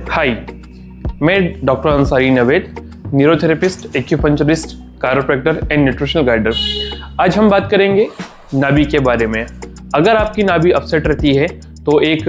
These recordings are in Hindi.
हाय, मैं doctor Ansari Naved, neurotherapist, acupuncturist, chiropractor and nutritional guider. आज हम बात करेंगे नाभि के बारे में। अगर आपकी नाभि अपसेट रहती है तो एक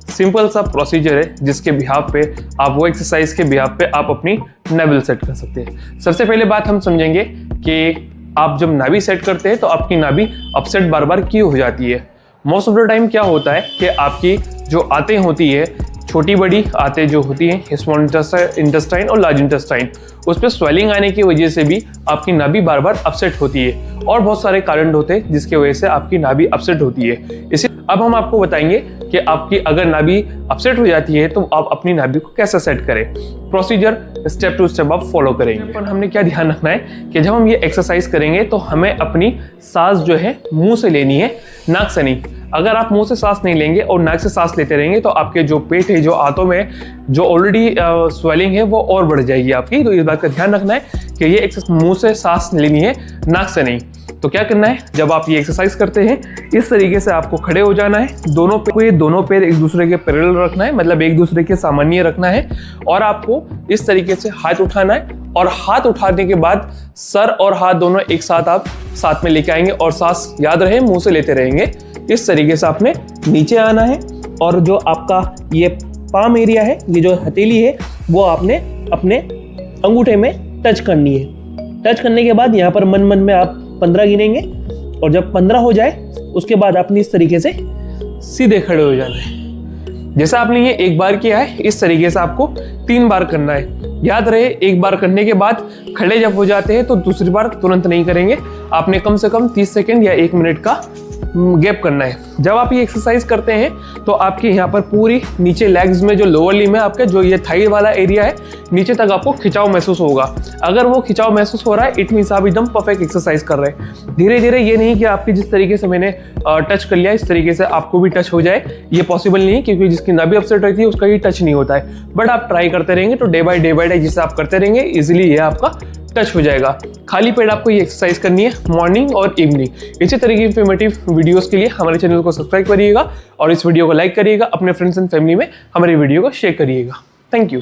सिंपल सा प्रोसीजर है जिसके बिहाफ पे आप वो एक्सरसाइज के बिहाफ पे आप अपनी नाभि सेट कर सकते हैं। सबसे पहले बात हम समझेंगे कि आप जब नाभि सेट करते हैं तो आपकी नाभि अपसेट बार बार क्यों हो जाती है। मोस्ट ऑफ द टाइम क्या होता है कि आपकी जो आंतें होती है, छोटी बड़ी आंतें जो होती हैं, स्मॉल इंटेस्टाइन और लार्ज इंटेस्टाइन, उस पर स्वेलिंग आने की वजह से भी आपकी नाभि बार बार अपसेट होती है और बहुत सारे कारण होते हैं जिसकी वजह से आपकी नाभि अपसेट होती है। इसी अब हम आपको बताएंगे कि आपकी अगर नाभि अपसेट हो जाती है तो आप अपनी नाभि को कैसे सेट करें। प्रोसीजर स्टेप टू स्टेप आप फॉलो करेंगे। पर हमने क्या ध्यान रखना है कि जब हम ये एक्सरसाइज करेंगे तो हमें अपनी सांस जो है मुंह से लेनी है, नाक से नहीं। अगर आप मुंह से सांस नहीं लेंगे और नाक से सांस लेते रहेंगे तो आपके जो पेट है, जो आंतों में जो ऑलरेडी स्वेलिंग है वो और बढ़ जाएगी आपकी। तो इस बात का ध्यान रखना है कि ये एक्सरसाइज मुंह से सांस लेनी है, नाक से नहीं। तो क्या करना है, जब आप ये एक्सरसाइज करते हैं इस तरीके से आपको खड़े हो जाना है। दोनों पैर एक दूसरे के पैरेलल रखना है, मतलब एक दूसरे के सामान्य रखना है। और आपको इस तरीके से हाथ उठाना है और हाथ उठाने के बाद सर और हाथ दोनों एक साथ आप साथ में लेके आएंगे और सांस याद रहे मुंह से लेते रहेंगे। इस तरीके से आपने नीचे आना है और जो आपका ये पाम एरिया है, ये जो हथेली है, वो आपने अपने अंगूठे में टच करनी है। टच करने के बाद यहाँ पर मन मन में आप 15 गिनेंगे और जब 15 हो जाए उसके बाद आपने इस तरीके से सीधे खड़े हो जाना है। जैसा आपने ये एक बार किया है इस तरीके से आपको 3 बार करना है। याद रहे, एक बार करने के बाद खड़े जब हो जाते हैं तो दूसरी बार तुरंत नहीं करेंगे, आपने कम से कम 30 सेकेंड या 1 मिनट का गैप करना है। जब आप ये एक्सरसाइज करते हैं तो आपके यहाँ पर पूरी नीचे लेग्स में जो लोअर लिम्ब है, आपका जो ये थाई वाला एरिया है, नीचे तक आपको खिंचाव महसूस होगा। अगर वो खिंचाव महसूस हो रहा है इट मीन्स आप एकदम परफेक्ट एक्सरसाइज कर रहे हैं। धीरे धीरे, ये नहीं कि आपकी जिस तरीके से मैंने टच कर लिया इस तरीके से आपको भी टच हो जाए, ये पॉसिबल नहीं है क्योंकि जिसकी नाभि अपसेट रहती है उसका ये टच नहीं होता है। बट आप ट्राई करते रहेंगे तो डे बाय डे जिसे आप करते रहेंगे इजिली ये आपका टच हो जाएगा। खाली पेट आपको ये एक्सरसाइज करनी है मॉर्निंग और इवनिंग। इसी तरह की इंफॉर्मेटिव वीडियोस के लिए हमारे चैनल को सब्सक्राइब करिएगा और इस वीडियो को लाइक करिएगा। अपने फ्रेंड्स एंड फैमिली में हमारी वीडियो को शेयर करिएगा। Thank you.